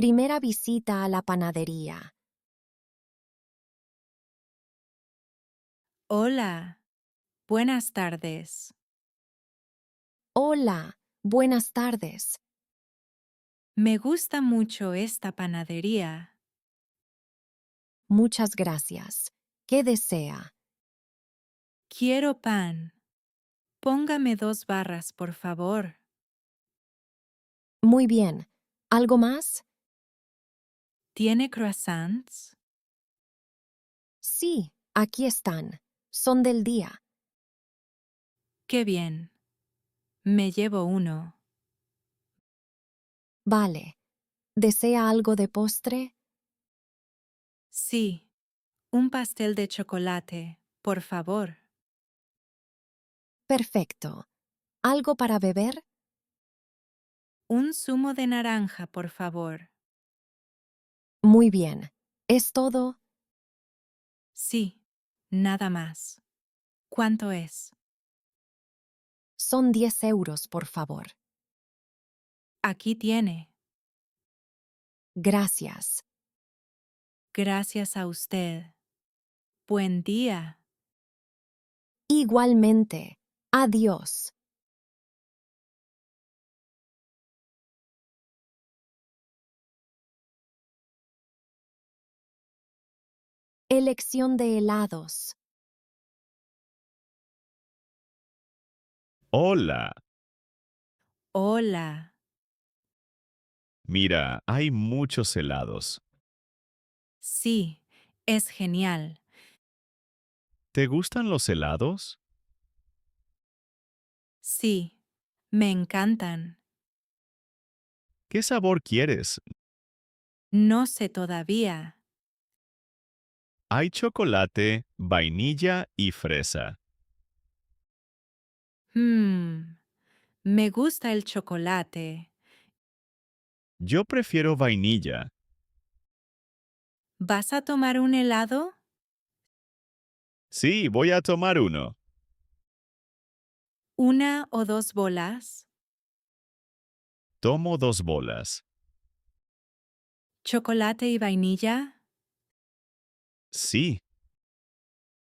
Primera visita a la panadería. Hola, buenas tardes. Hola, buenas tardes. Me gusta mucho esta panadería. Muchas gracias. ¿Qué desea? Quiero pan. Póngame 2 barras, por favor. Muy bien. ¿Algo más? ¿Tiene croissants? Sí, aquí están. Son del día. Qué bien. Me llevo uno. Vale. ¿Desea algo de postre? Sí, un pastel de chocolate, por favor. Perfecto. ¿Algo para beber? Un zumo de naranja, por favor. Muy bien. ¿Es todo? Sí, nada más. ¿Cuánto es? Son 10 euros, por favor. Aquí tiene. Gracias. Gracias a usted. Buen día. Igualmente. Adiós. Elección de helados. Hola, Hola. mira, hay muchos helados. Sí, es genial. ¿Te gustan los helados? Sí, me encantan. ¿Qué sabor quieres? No sé todavía. Hay chocolate, vainilla y fresa. Hmm, me gusta el chocolate. Yo prefiero vainilla. ¿Vas a tomar un helado? Sí, voy a tomar uno. 1 o 2 bolas. Tomo 2 bolas. ¿Chocolate y vainilla? Sí,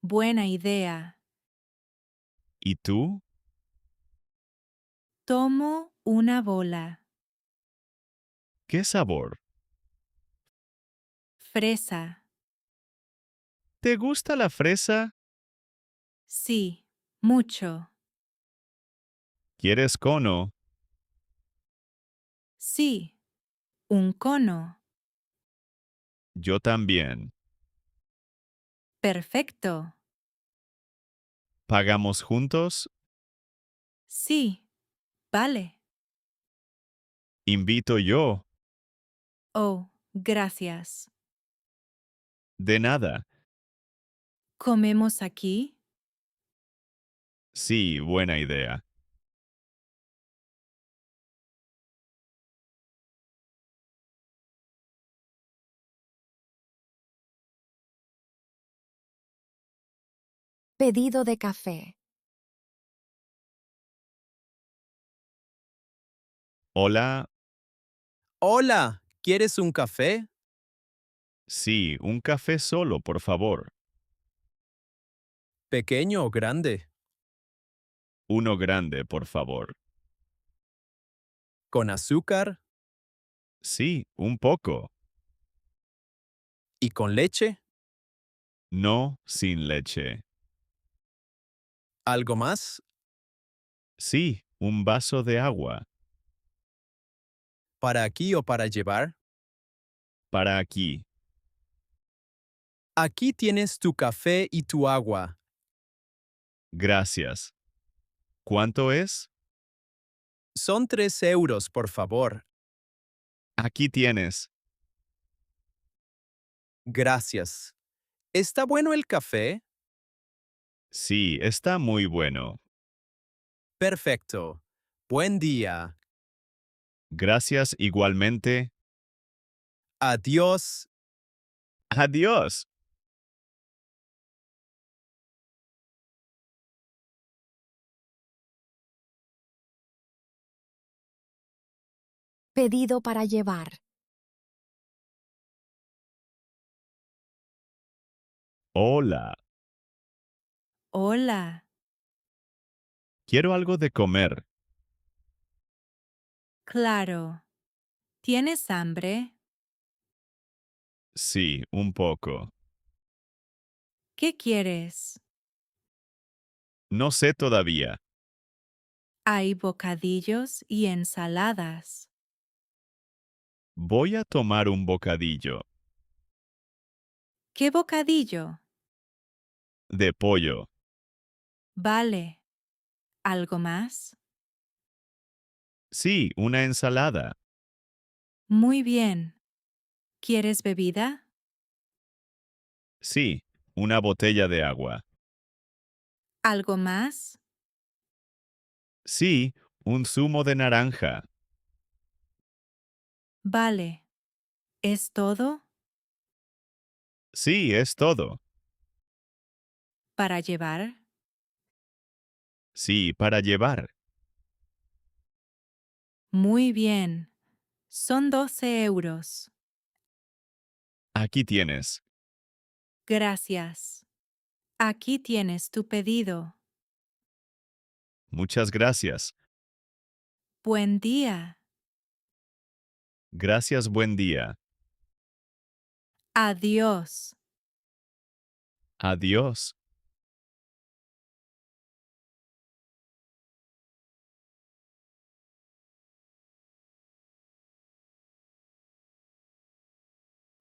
Buena idea. ¿y tú? Tomo una bola. ¿Qué sabor? Fresa. ¿Te gusta la fresa? Sí, mucho. ¿Quieres cono? Sí, un cono. Yo también. Perfecto. ¿Pagamos juntos? Sí, vale. Invito yo. Oh, gracias. De nada. ¿Comemos aquí? Sí, buena idea. Pedido de café. Hola, Hola, ¿quieres un café? sí, un café solo, por favor. ¿Pequeño o grande? Uno grande, por favor. ¿Con azúcar Sí, un poco. y con leche? No, sin leche. ¿Algo más? Sí, un vaso de agua. ¿Para aquí o para llevar? Para aquí. Aquí tienes tu café y tu agua. Gracias. ¿Cuánto es? Son 3 euros, por favor. Aquí tienes. Gracias. ¿Está bueno el café? Sí, está muy bueno. Perfecto. Buen día. Gracias igualmente. Adiós. Adiós. Pedido para llevar. Hola, Hola. quiero algo de comer. Claro. ¿Tienes hambre? Sí, un poco. ¿Qué quieres? No sé todavía. Hay bocadillos y ensaladas. Voy a tomar un bocadillo ¿Qué bocadillo? de pollo. Vale. ¿Algo más? Sí, una ensalada. Muy bien. ¿Quieres bebida? Sí, una botella de agua. ¿Algo más? Sí, un zumo de naranja. Vale. ¿Es todo? Sí, es todo. ¿Para llevar? Sí, para llevar. Muy bien. Son 12 euros. Aquí tienes. Gracias. Aquí tienes tu pedido. Muchas gracias. Buen día. Gracias, buen día. Adiós. Adiós.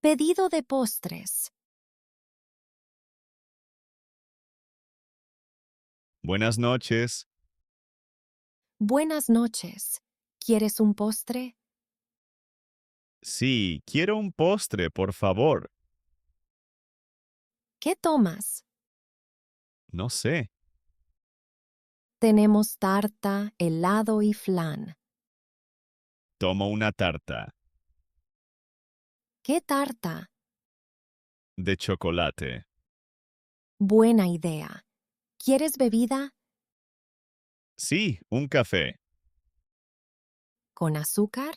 Pedido de postres. Buenas noches. Buenas noches. ¿Quieres un postre? Sí, quiero un postre, por favor. ¿Qué tomas? No sé. Tenemos tarta, helado y flan. Tomo una tarta ¿Qué tarta? de chocolate. Buena idea. ¿Quieres bebida? Sí, un café. ¿Con azúcar?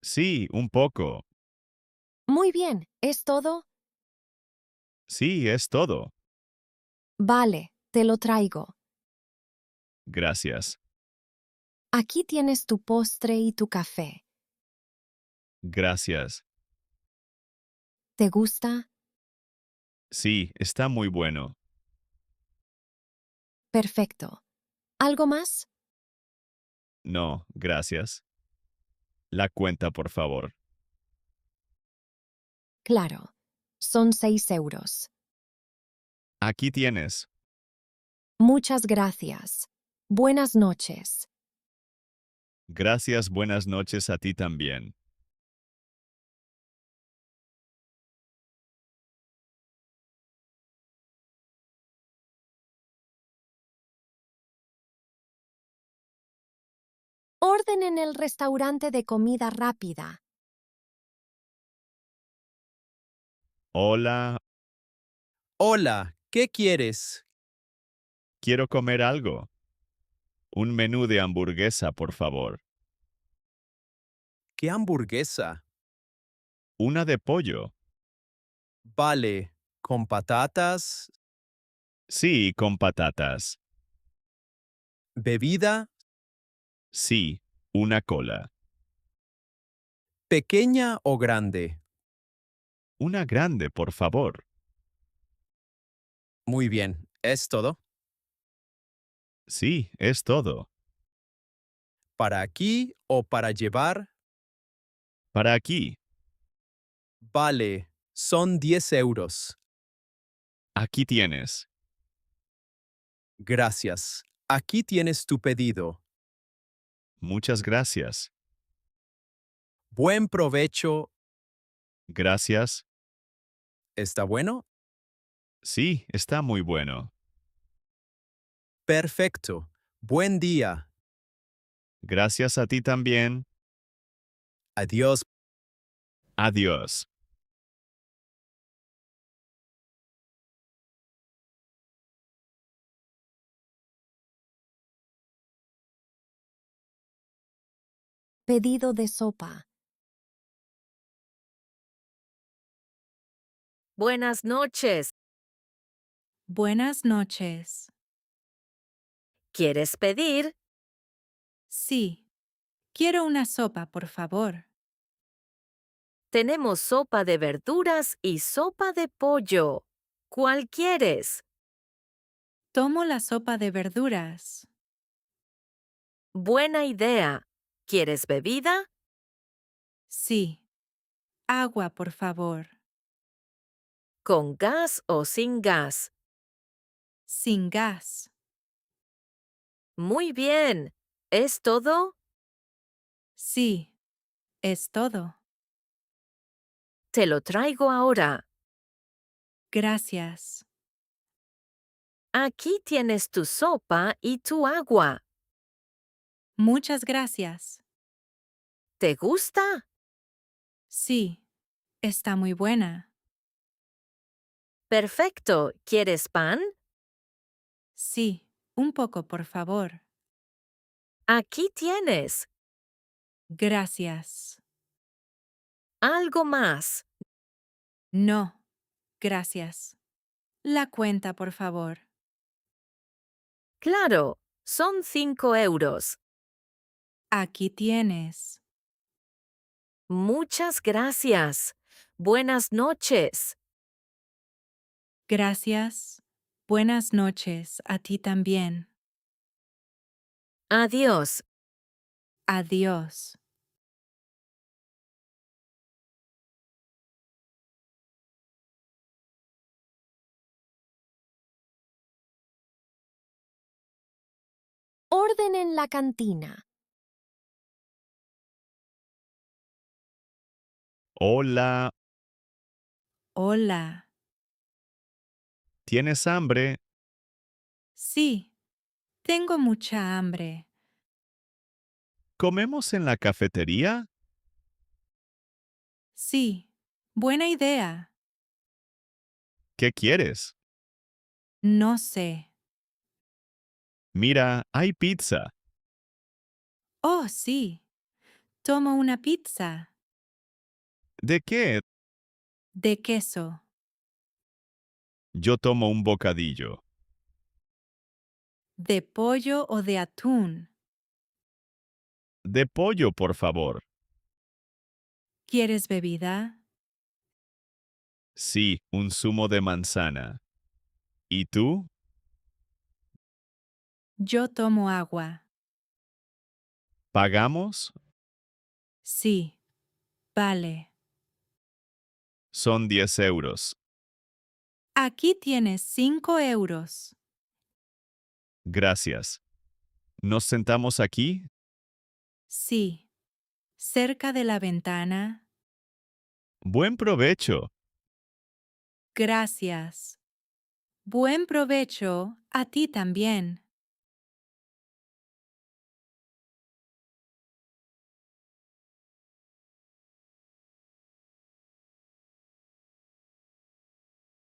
Sí, un poco. Muy bien. ¿Es todo? Sí, es todo. Vale, te lo traigo. Gracias. Aquí tienes tu postre y tu café. Gracias. ¿Te gusta? Sí, está muy bueno. Perfecto. ¿Algo más? No, gracias. La cuenta, por favor. Claro. Son 6 euros. Aquí tienes. Muchas gracias. Buenas noches. Gracias, buenas noches a ti también. Orden en el restaurante de comida rápida. Hola, Hola, ¿qué quieres? quiero comer algo. Un menú de hamburguesa, por favor. ¿Qué hamburguesa? Una de pollo. Vale, ¿con patatas? Sí, con patatas. ¿Bebida? Sí, una cola. ¿Pequeña o grande? Una grande, por favor. Muy bien, ¿es todo? Sí, es todo. ¿Para aquí o para llevar? Para aquí. Vale, son 10 euros. Aquí tienes. Gracias. Aquí tienes tu pedido. Muchas gracias. Buen provecho. Gracias. ¿Está bueno? Sí, está muy bueno. Perfecto. Buen día. Gracias a ti también. Adiós. Adiós. Pedido de sopa. Buenas noches. Buenas noches. ¿Quieres pedir? Sí. Quiero una sopa, por favor. Tenemos sopa de verduras y sopa de pollo. ¿Cuál quieres? Tomo la sopa de verduras. Buena idea. ¿Quieres bebida? Sí. Agua, por favor. ¿Con gas o sin gas? Sin gas. Muy bien. ¿Es todo? Sí. Es todo. Te lo traigo ahora. Gracias. Aquí tienes tu sopa y tu agua. Muchas gracias. ¿Te gusta? Sí. Está muy buena. Perfecto. ¿Quieres pan? Sí. Un poco, por favor. Aquí tienes. Gracias. Algo más. No. Gracias. La cuenta, por favor. Claro, son 5 euros. Aquí tienes. Muchas gracias. Buenas noches. Gracias. Buenas noches a ti también. Adiós. Adiós. Orden en la cantina. Hola, Hola. ¿tienes hambre? Sí. Tengo mucha hambre. ¿Comemos en la cafetería? Sí. Buena idea. ¿Qué quieres? No sé. Mira, hay pizza. Oh, sí. Tomo una pizza. ¿De qué? De queso. Yo tomo un bocadillo. De pollo o de atún. De pollo, por favor. ¿Quieres bebida? Sí, un zumo de manzana. ¿Y tú? Yo tomo agua. ¿Pagamos? Sí. Vale. Son 10 euros. Aquí tienes 5 euros. Gracias. ¿Nos sentamos aquí? Sí. Cerca de la ventana. Buen provecho. Gracias. Buen provecho a ti también.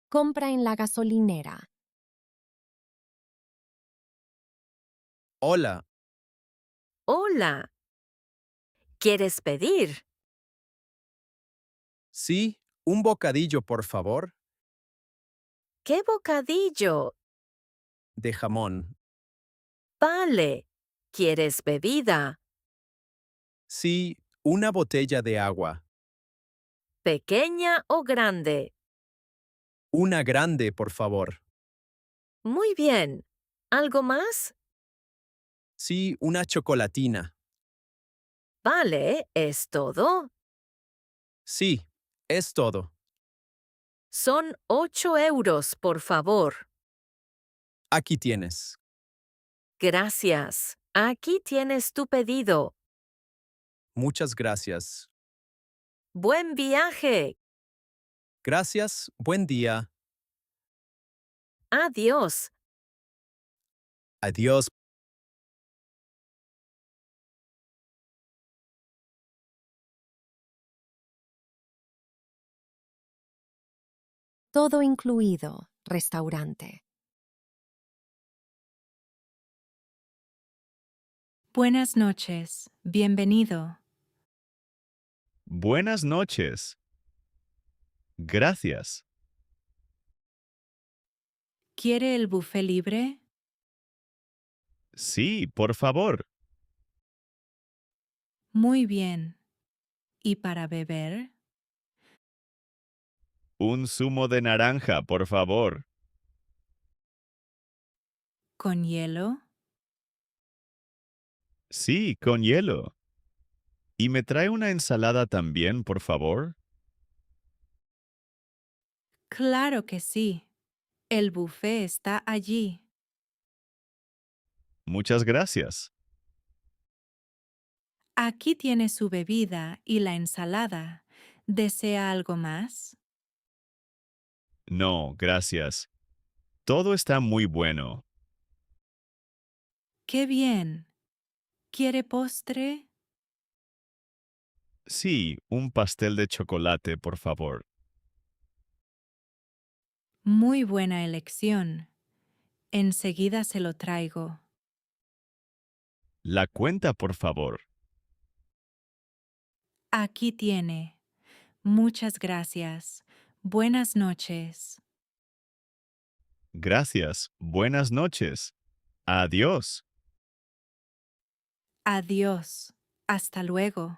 Compra en la gasolinera. Hola, Hola. ¿Quieres pedir? sí, un bocadillo, por favor, ¿Qué bocadillo? de jamón. Vale. ¿Quieres bebida? Sí, una botella de agua. ¿Pequeña o grande? Una grande, por favor. Muy bien. ¿Algo más? Sí, una chocolatina. Vale, ¿es todo? Sí, es todo. Son 8 euros, por favor. Aquí tienes. Gracias. Aquí tienes tu pedido. Muchas gracias. Buen viaje. Gracias, buen día. Adiós. Adiós. Todo incluido. Restaurante. Buenas noches. Bienvenido. Buenas noches. Gracias. ¿Quiere el buffet libre? Sí, por favor. Muy bien. ¿Y para beber? Un zumo de naranja, por favor. ¿Con hielo? Sí, con hielo. ¿Y me trae una ensalada también, por favor? Claro que sí. El buffet está allí. Muchas gracias. Aquí tiene su bebida y la ensalada. ¿Desea algo más? No, gracias. Todo está muy bueno. ¡Qué bien! ¿Quiere postre? Sí, un pastel de chocolate, por favor. Muy buena elección. Enseguida se lo traigo. La cuenta, por favor. Aquí tiene. Muchas gracias. Buenas noches. Gracias. Buenas noches. Adiós. Adiós. Hasta luego.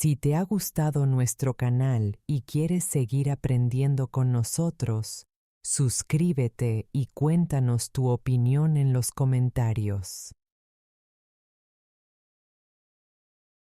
Si te ha gustado nuestro canal y quieres seguir aprendiendo con nosotros, suscríbete y cuéntanos tu opinión en los comentarios.